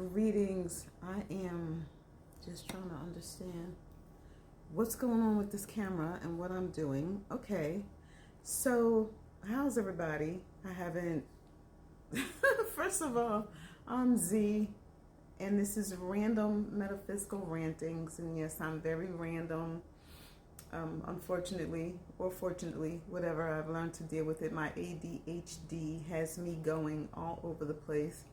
Greetings. I am just trying to understand what's going on with this camera and what I'm doing. Okay, so how's everybody? I haven't. First of all, I'm Z, and this is Random Metaphysical Rantings. And yes, I'm very random. Unfortunately, or fortunately, whatever, I've learned to deal with it. My ADHD has me going all over the place.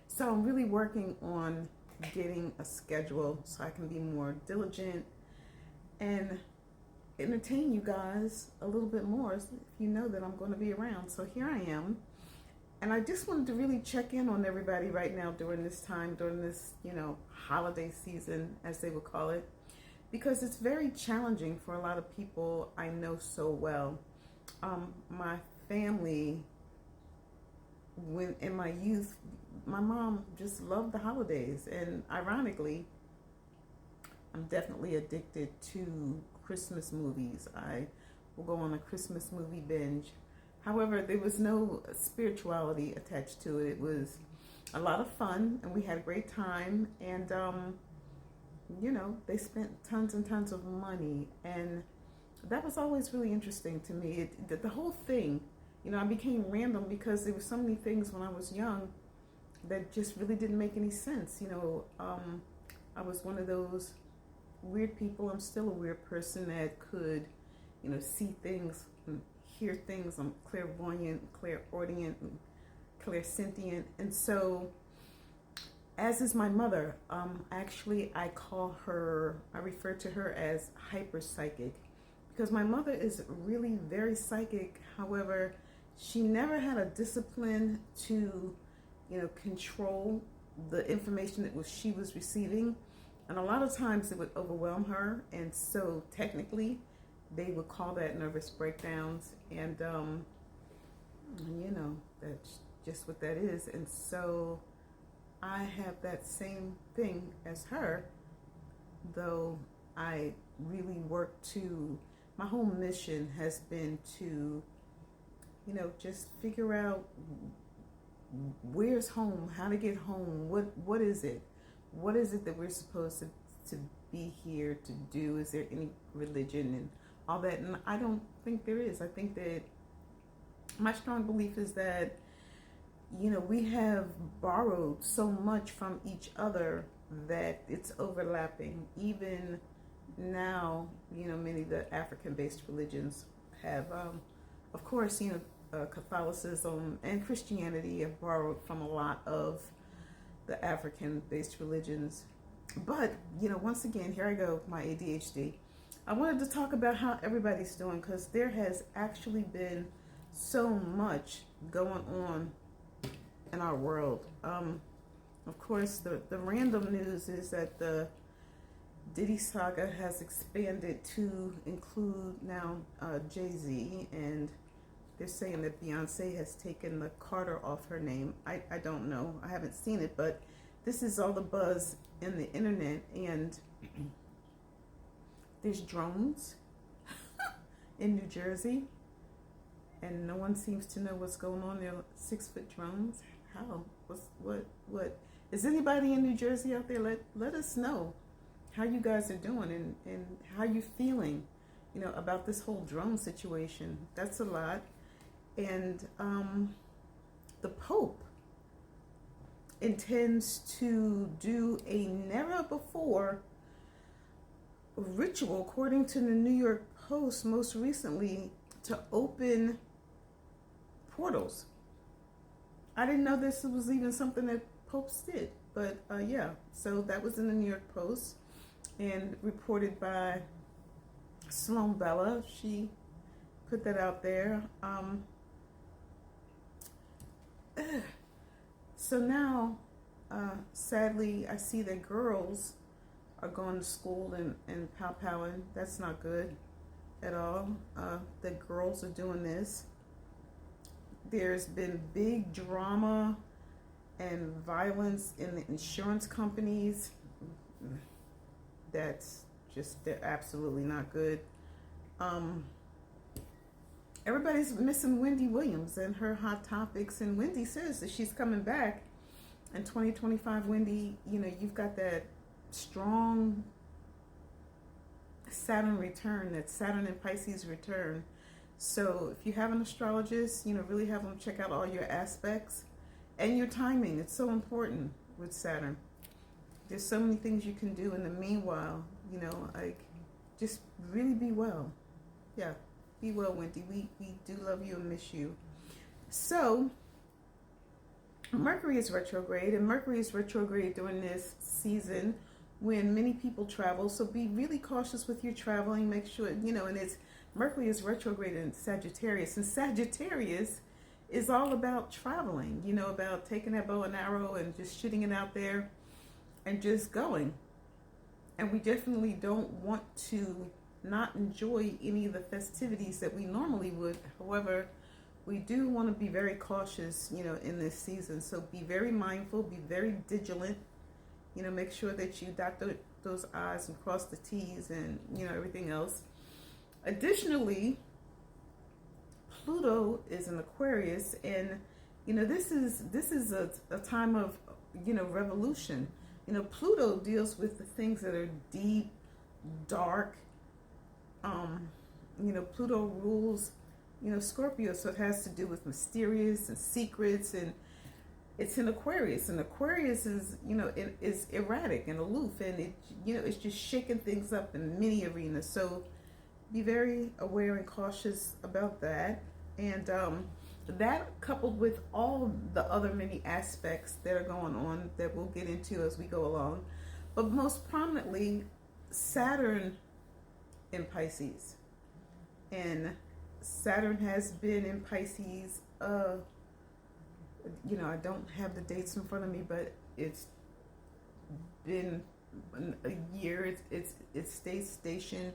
So I'm really working on getting a schedule so I can be more diligent and entertain you guys a little bit more if you know that I'm going to be around. So here I am. And I just wanted to really check in on everybody right now during this time, during this, holiday season, as they would call it, because it's very challenging for a lot of people I know so well. My family, when in my youth, my mom just loved the holidays, and ironically, I'm definitely addicted to Christmas movies. I will go on a Christmas movie binge. However, there was no spirituality attached to it. It was a lot of fun, and we had a great time, and they spent tons and tons of money, and that was always really interesting to me. The whole thing, I became random because there were so many things when I was young that just really didn't make any sense. I was one of those weird people. I'm still a weird person that could, see things and hear things. I'm clairvoyant, clairaudient, and clairsentient. And so, as is my mother, actually I refer to her as hyper psychic, because my mother is really very psychic. However, she never had a discipline to control the information that she was receiving, and a lot of times it would overwhelm her, and so technically they would call that nervous breakdowns, and that's just what that is. And so I have that same thing as her, though I really work to, my whole mission has been to just figure out where's home, how to get home, what is it that we're supposed to be here to do. Is there any religion and all that? And I don't think there is. I think that my strong belief is that we have borrowed so much from each other that it's overlapping. Even now, many of the African-based religions have, of course, Catholicism and Christianity have borrowed from a lot of the African-based religions. But, once again, here I go with my ADHD. I wanted to talk about how everybody's doing, because there has actually been so much going on in our world. Of course, the random news is that the Diddy saga has expanded to include now Jay-Z, and they're saying that Beyonce has taken the Carter off her name. I don't know. I haven't seen it, but this is all the buzz in the internet. And there's drones in New Jersey, and no one seems to know what's going on. They're 6-foot drones. How? What? Is anybody in New Jersey out there? Let us know how you guys are doing and how you feeling, about this whole drone situation. That's a lot. And the Pope intends to do a never before ritual, according to the New York Post most recently, to open portals. I didn't know this was even something that popes did, but yeah. So that was in the New York Post and reported by Sloan Bella. She put that out there. So now, sadly, I see that girls are going to school and pow-powing. That's not good at all. That girls are doing this. There's been big drama and violence in the insurance companies. They're absolutely not good. Everybody's missing Wendy Williams and her hot topics, and Wendy says that she's coming back in 2025, Wendy, you've got that strong Saturn return, that Saturn and Pisces return. So if you have an astrologist, really have them check out all your aspects and your timing. It's so important with Saturn. There's so many things you can do in the meanwhile, like just really be well. Yeah, be well, Wendy. We do love you and miss you. So Mercury is retrograde, and Mercury is retrograde during this season when many people travel. So be really cautious with your traveling. Make sure, and Mercury is retrograde in Sagittarius, and Sagittarius is all about traveling, about taking that bow and arrow and just shooting it out there and just going. And we definitely don't want to not enjoy any of the festivities that we normally would. However, we do want to be very cautious, in this season. So be very mindful, be very vigilant, make sure that you dot those I's and cross the T's and, everything else. Additionally, Pluto is in Aquarius, and, this is a time of, revolution. Pluto deals with the things that are deep, dark. Pluto rules, Scorpio, so it has to do with mysterious and secrets, and it's in Aquarius, and Aquarius is, is erratic and aloof, and it's just shaking things up in many arenas. So be very aware and cautious about that, and that coupled with all the other many aspects that are going on that we'll get into as we go along, but most prominently Saturn in Pisces. And Saturn has been in Pisces, I don't have the dates in front of me, but it's been a year. It stays stationed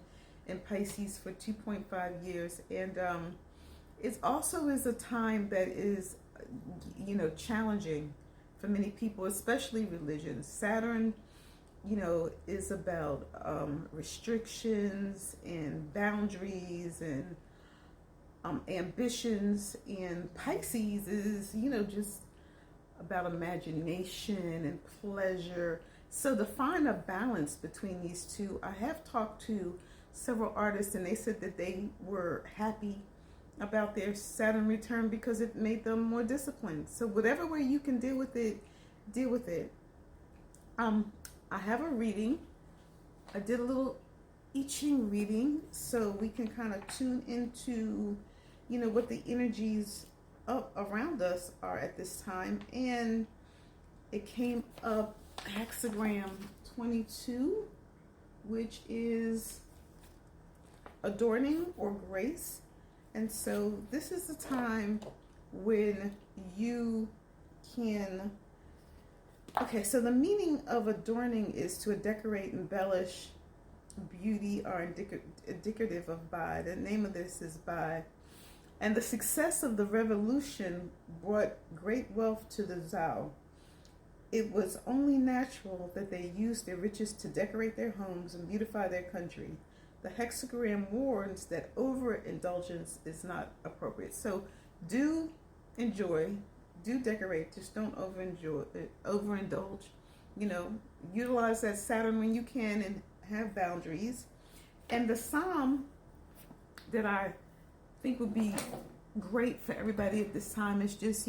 in Pisces for 2.5 years, and it also is a time that is, challenging for many people, especially religions. Saturn, is about restrictions and boundaries and ambitions, and Pisces is, just about imagination and pleasure. So to find a balance between these two, I have talked to several artists, and they said that they were happy about their Saturn return because it made them more disciplined. So whatever way you can deal with it, deal with it. I have a reading. I did a little I Ching reading so we can kind of tune into, what the energies up around us are at this time. And it came up hexagram 22, which is adorning or grace. And so this is the time when you can, okay, so the meaning of adorning is to decorate, embellish, beauty, or indicative of by. The name of this is by. And the success of the revolution brought great wealth to the Zhao. It was only natural that they used their riches to decorate their homes and beautify their country. The hexagram warns that overindulgence is not appropriate. So do enjoy, do decorate, just don't overindulge. Utilize that Saturn when you can and have boundaries. And the psalm that I think would be great for everybody at this time is just,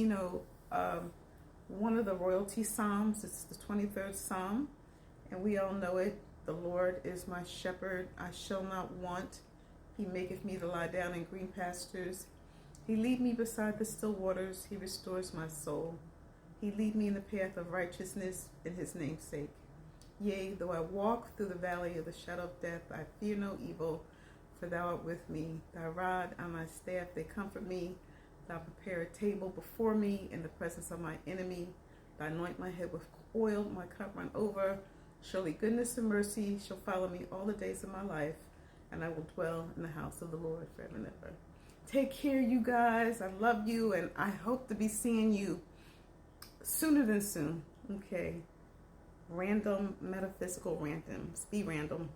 one of the royalty psalms. It's the 23rd Psalm, and we all know it. The Lord is my shepherd, I shall not want. He maketh me to lie down in green pastures. He lead me beside the still waters. He restores my soul. He lead me in the path of righteousness in his name's sake. Yea, though I walk through the valley of the shadow of death, I fear no evil, for thou art with me. Thy rod and thy staff, they comfort me. Thou prepare a table before me in the presence of my enemy. Thou anoint my head with oil, my cup run over. Surely goodness and mercy shall follow me all the days of my life, and I will dwell in the house of the Lord forever and ever. Take care, you guys. I love you, and I hope to be seeing you sooner than soon. Okay. Random metaphysical randoms. Be random.